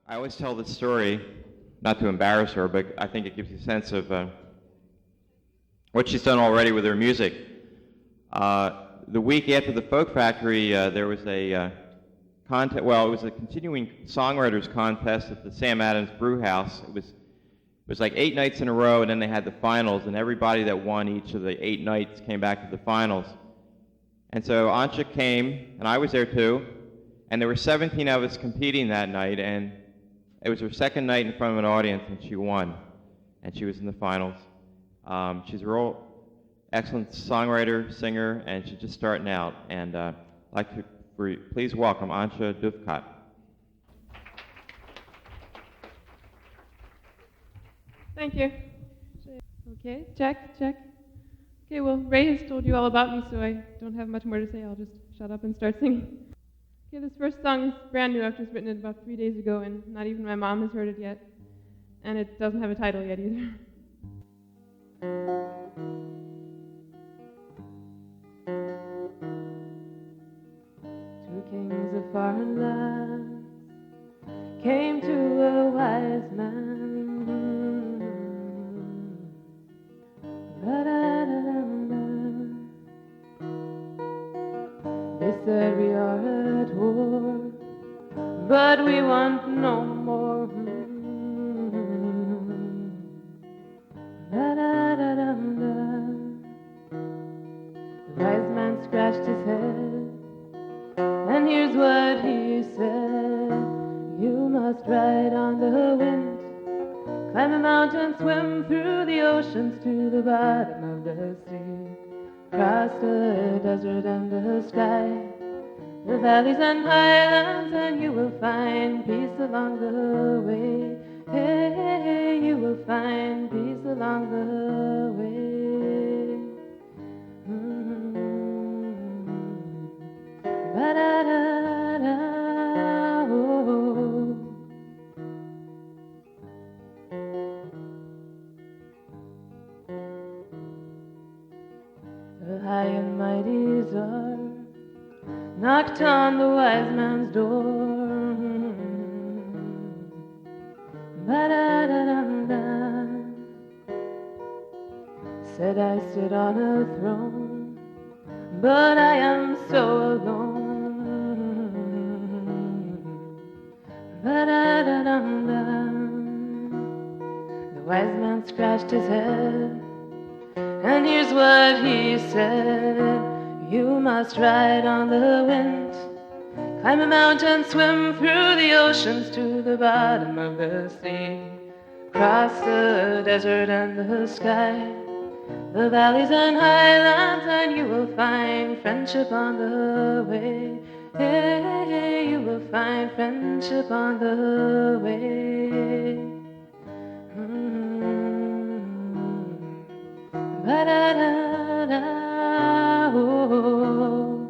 I always tell this story, not to embarrass her, but I think it gives you a sense of what she's done already with her music. The week after the Folk Factory, there was a contest. Well, it was a continuing songwriters contest at the Sam Adams Brew House. It was like 8 nights in a row, and then they had the finals, and everybody that won each of the 8 nights came back to the finals. And so Antje came, and I was there too, and there were 17 of us competing that night, and it was her second night in front of an audience, and she won, and she was in the finals. She's a real excellent songwriter, singer, and she's just starting out. And I'd like to please welcome Antje Duvekot. Thank you. Okay, check. Okay, well, Ray has told you all about me, so I don't have much more to say. I'll just shut up and start singing. Okay, this first song is brand new. I've just written it about 3 days ago, and not even my mom has heard it yet. And it doesn't have a title yet either. Two kings of foreign lands came to a wise man. They said we are at war, but we want no more. The wise man scratched his head, and here's what he said: you must ride on the wind, climb a mountain, swim through the oceans to the bottom of the sea, cross the desert and the sky, the valleys and highlands, and you will find peace along the way. Hey, you will find peace along the way. Ba-da-da-da, oh. The high and mighty czar knocked on the wise man's door. Ba-da-da-da-da. Said I sit on a throne, but I am so alone. Ba-da-da-da-da. The wise man scratched his head, and here's what he said: you must ride on the wind, climb a mountain, swim through the oceans to the bottom of the sea, cross the desert and the sky, the valleys and highlands, and you will find friendship on the way. Hey, you will find friendship on the way. Ba-da-da-da, oh.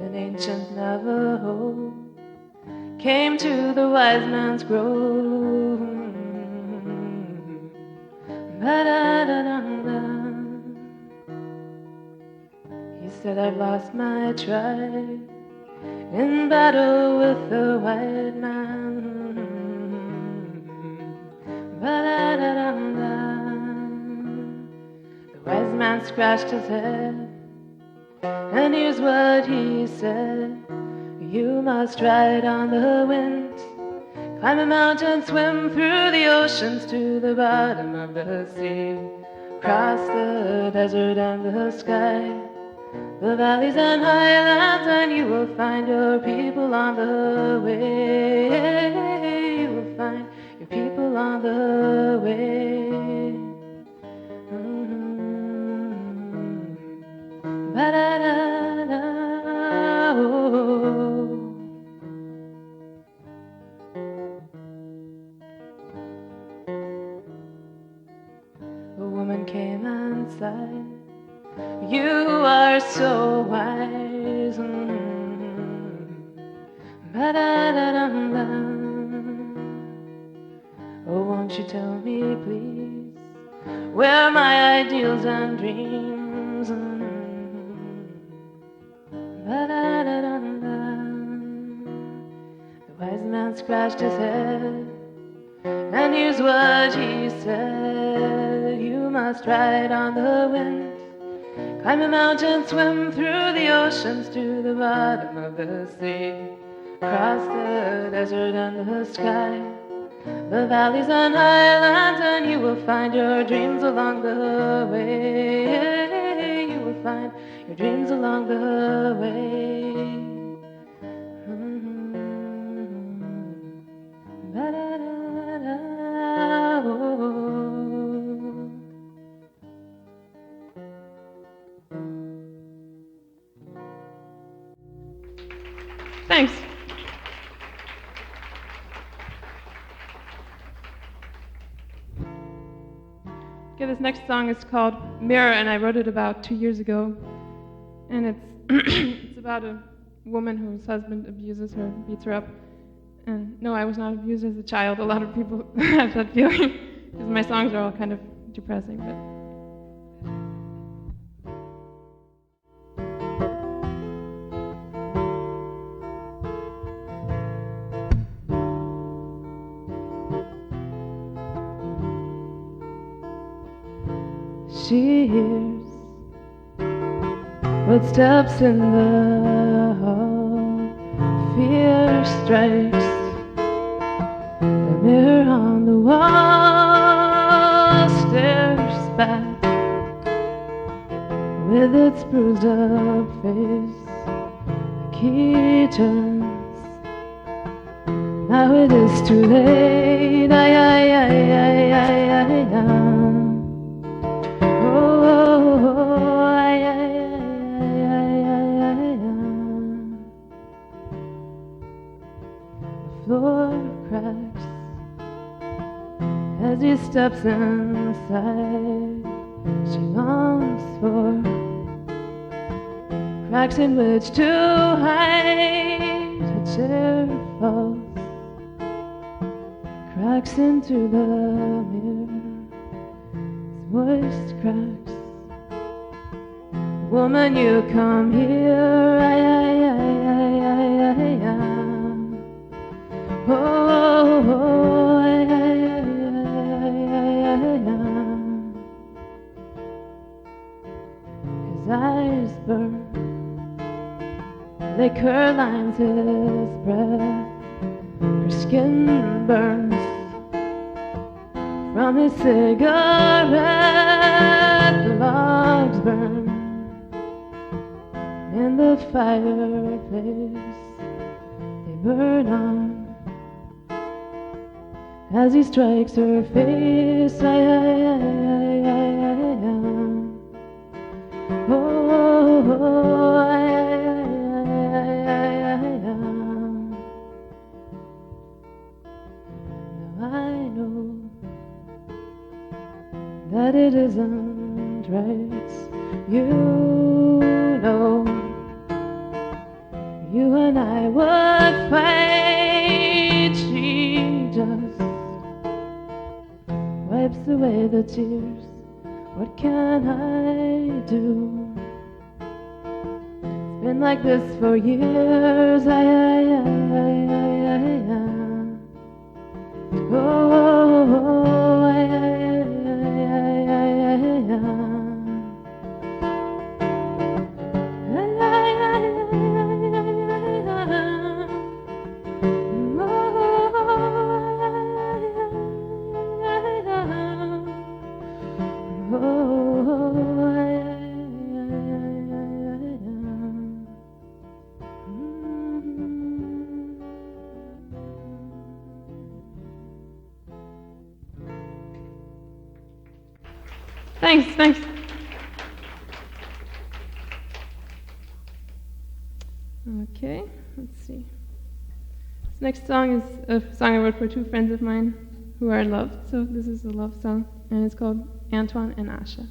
An ancient Navajo came to the wise man's grove. Ba-da-da-da-da. He said, I've lost my tribe in battle with the white man. Ba-da-da-da-da. The wise man scratched his head, and here's what he said: you must ride on the wind, climb a mountain, swim through the oceans to the bottom of the sea, cross the desert and the sky, the valleys and highlands, and you will find your people on the way. You will find your people on the way. Ba-da-da-da, oh. A woman came and sighed, you are so wise. Ba-da-da-da-da. Oh, won't you tell me, please, where my ideals and dreams? scratched his head, and here's what he said: you must ride on the wind, climb a mountain, swim through the oceans to the bottom of the sea, cross the desert and the sky, the valleys and highlands, and you will find your dreams along the way. You will find your dreams along the way. Thanks. Okay, this next song is called Mirror, and I wrote it about 2 years ago. And it's it's about a woman whose husband abuses her, beats her up. And no, I was not abused as a child. A lot of people have that feeling, because my songs are all kind of depressing. But she hears footsteps in the hall. Fear strikes the mirror on the wall, stares back with its bruised up face. The key turns, now it is too late. Floor cracks as he steps inside. She longs for cracks in which to hide. Her chair falls, cracks into the mirror. His voice cracks. Woman, you come here. His eyes burn, they curl lines his breath. Her skin burns from his cigarette. The logs burn in the fireplace. They burn on as he strikes her face. Now I know that it isn't right. You know, you and I would fight. She just wipes away the tears. What can I do? It's been like this for years. Thanks. Okay, let's see. This next song is a song I wrote for two friends of mine who are in love. So this is a love song, and it's called Antoine and Asha.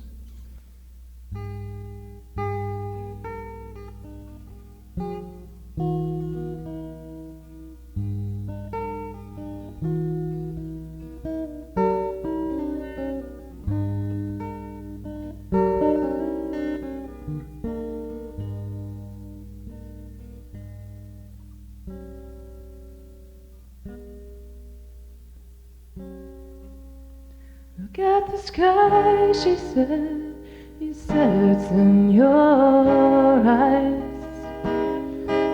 Look at the sky, she said. You said it's in your eyes.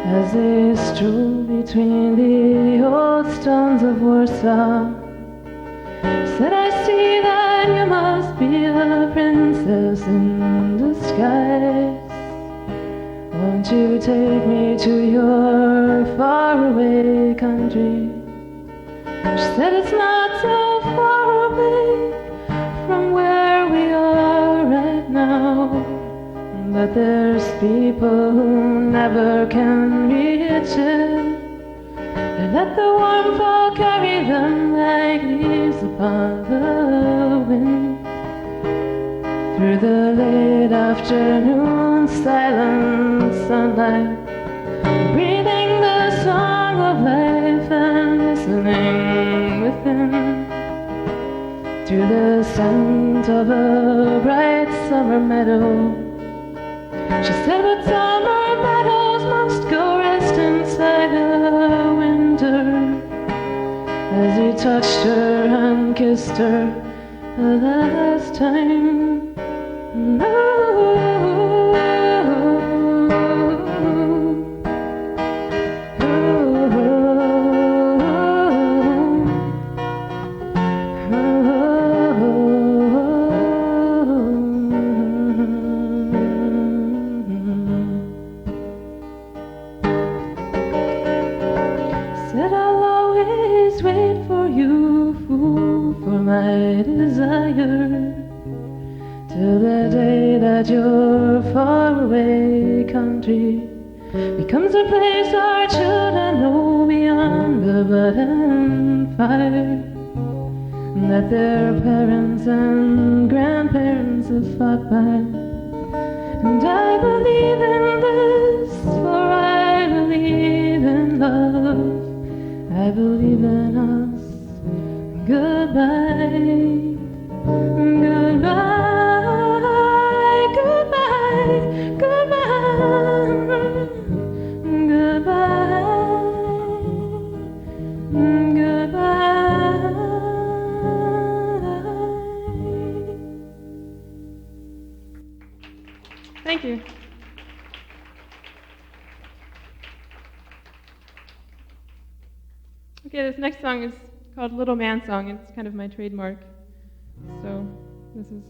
As they stroll between the old stones of Warsaw, said, I see that you must be a princess in disguise. Won't you take me to your faraway country? She said, it's not so far away from where we are right now, but there's people who never can reach it. They let the warm fall carry them like leaves upon the wind. Through the late afternoon silent sunlight, breathing the song of life and listening within. Through the scent of a bright summer meadow, she said, but summer meadows must go rest inside the winter. As he touched her and kissed her the last time. Said I'll always wait for you, fool, for my desire, till the day that your faraway country becomes a place our children know beyond the blood and fire, that their parents and grandparents have fought by. And I believe in this, for I believe in love. I believe in us. Goodbye, goodbye, goodbye, goodbye, goodbye, goodbye. Thank you. Okay, this next song is called Little Man Song, and it's kind of my trademark. So this is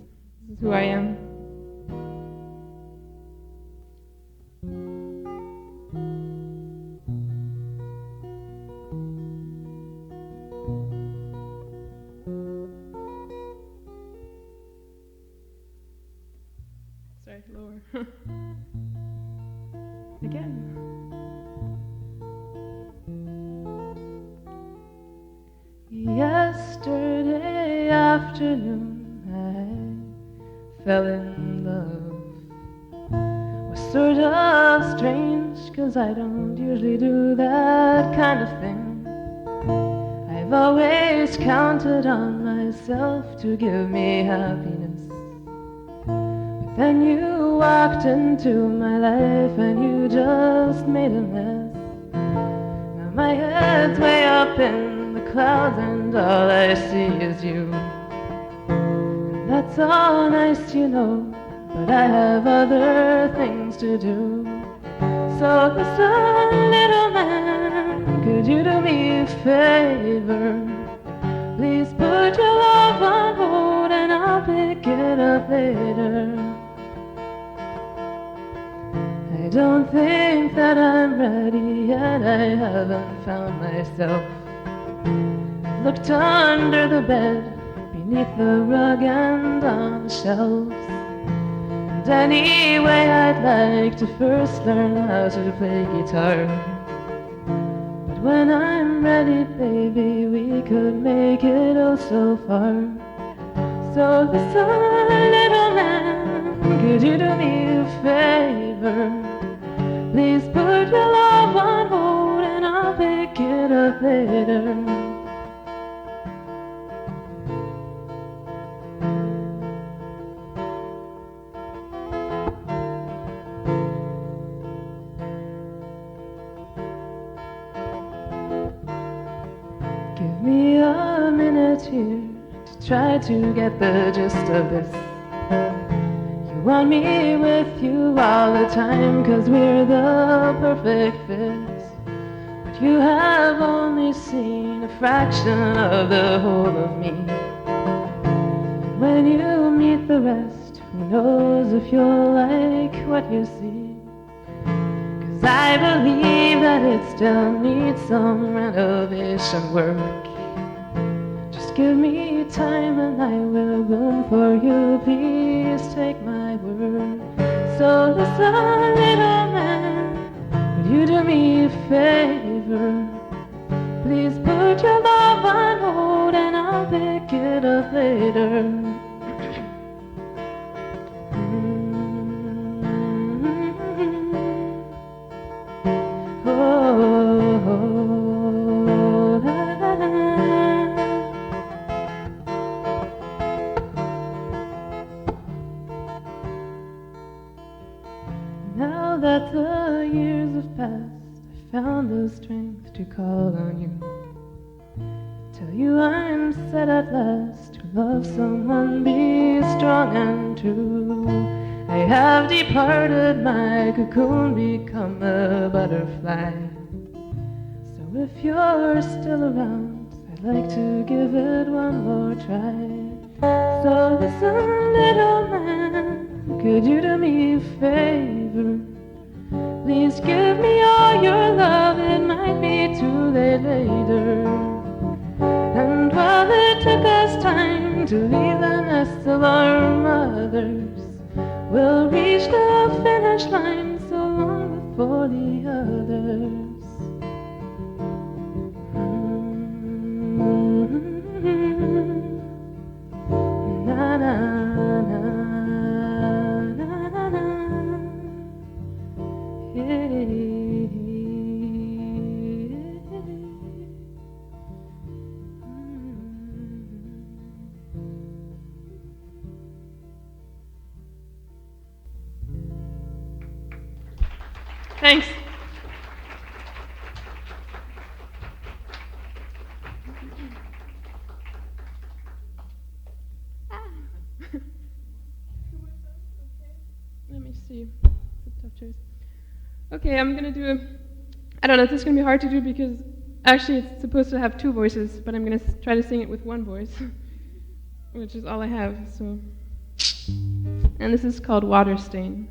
who I am. Sorry, lower. Again. Yesterday afternoon I fell in love. Was sort of strange, 'cause I don't usually do that kind of thing. I've always counted on myself to give me happiness, but then you walked into my life and you just made a mess. Now my head's way up in clouds and all I see is you. And that's all nice, you know, but I have other things to do. So listen, little man, could you do me a favor? Please put your love on hold and I'll pick it up later. I don't think that I'm ready yet, I haven't found myself. Looked under the bed, beneath the rug and on the shelves. And anyway, I'd like to first learn how to play guitar. But when I'm ready, baby, we could make it oh so far. So listen, little man, could you do me a favor? Please put your love on hold and I'll pick it up later. Give me a minute here to try to get the gist of this. You want me with you all the time, 'cause we're the perfect fit. But you have only seen a fraction of the whole of me. When you meet the rest, who knows if you'll like what you see. 'Cause I believe that it still needs some renovation work. Just give me time and I will bloom for you, please take my word. So listen, little man, would you do me a favor? Please put your love on hold and I'll pick it up later. Now that the years have passed, I found the strength to call on you. Tell you I'm set at last to love someone, be strong and true. I have departed my cocoon, become a butterfly. So if you're still around, I'd like to give it one more try. So listen, little man, could you do me a favor? Please give me all your love, it might be too late later. And while it took us time to leave the nests of our mothers, we'll reach the finish line so long before the others. Na na na na na na. Hey. Thanks. Let me see. It's a tough choice. Okay, I'm gonna do I don't know if this is gonna be hard to do because actually it's supposed to have two voices, but I'm gonna try to sing it with one voice, which is all I have. So, and this is called Water Stain.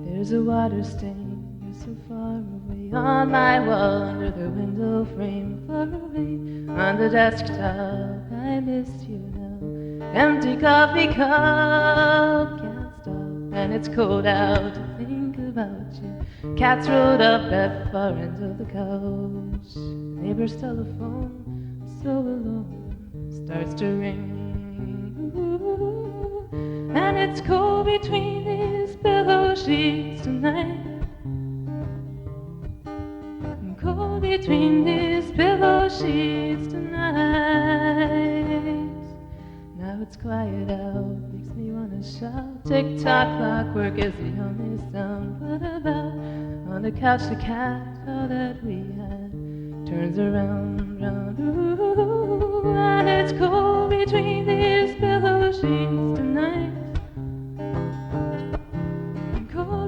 There's a water stain, you're so far away on my wall, under the window frame, far away on the desktop. I missed you now. Empty coffee cup, can't stop, and it's cold out to think about you. Cats rolled up at far end of the couch. Neighbor's telephone, so alone, starts to ring. And it's cold between these pillow sheets tonight. And cold between these pillow sheets tonight. Now it's quiet out, makes me wanna shout. Tick-tock clockwork is the only sound. What about on the couch the cat, all that we had turns around, round, ooh. And it's cold between these pillow sheets tonight.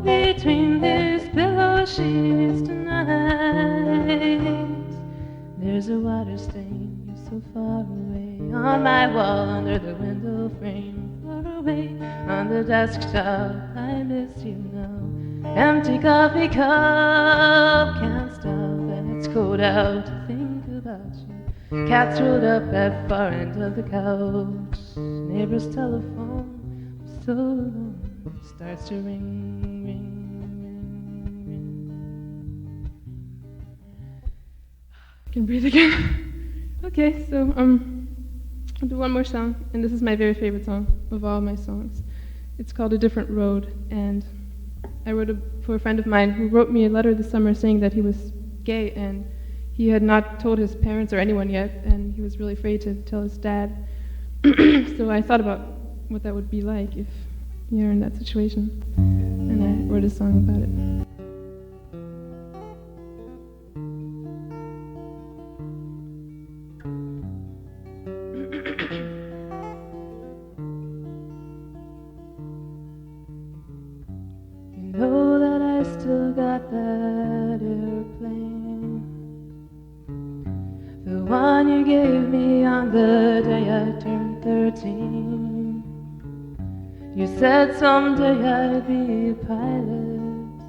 Between these pillow sheets tonight. There's a water stain, you're so far away on my wall, under the window frame, far away on the desktop. I miss you now. Empty coffee cup, can't stop, and it's cold out to think about you. Cats rolled up at far end of the couch. Neighbor's telephone, so alone, starts to ring, ring. Can breathe again. Okay, so I'll do one more song, and this is my very favorite song of all my songs. It's called A Different Road, and I wrote it for a friend of mine who wrote me a letter this summer saying that he was gay and he had not told his parents or anyone yet, and he was really afraid to tell his dad. So I thought about what that would be like if you're in that situation, and I wrote a song about it. You know that I still got that airplane, the one you gave me on the day I turned 13. You said someday I'd be a pilot,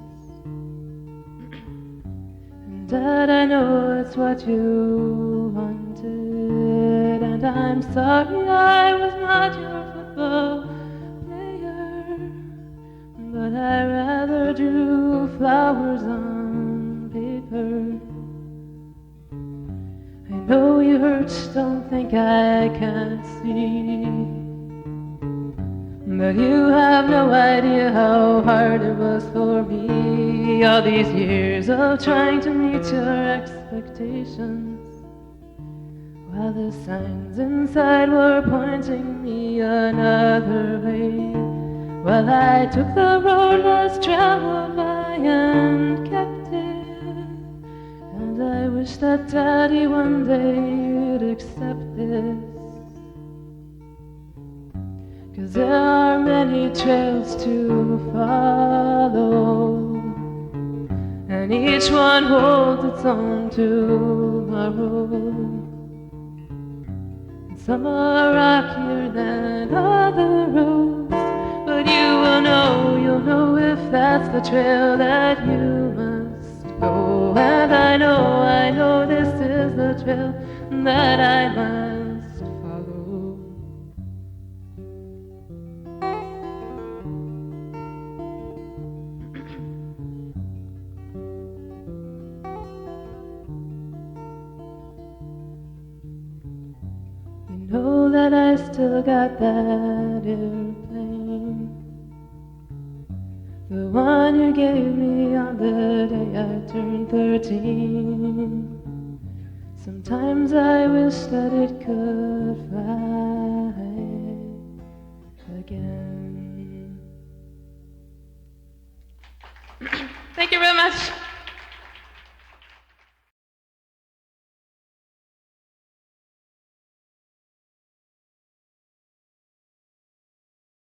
and Dad, I know it's what you wanted, and I'm sorry I was not your football player, but I rather drew flowers on paper. I know you hurt, don't think I can't see, but you have no idea how hard it was for me, all these years of trying to meet your expectations, while the signs inside were pointing me another way. Well, I took the road less traveled by and kept it, and I wish that Daddy one day you'd accept this, 'cause there are many trails to follow, and each one holds its own tomorrow. And some are rockier than other roads, but you'll know if that's the trail that you must go. And I know this is the trail that I must follow. You know that I still got that airplane, the one you gave me on the day I turned 13. Sometimes I wish that it could fly again. Thank you very much.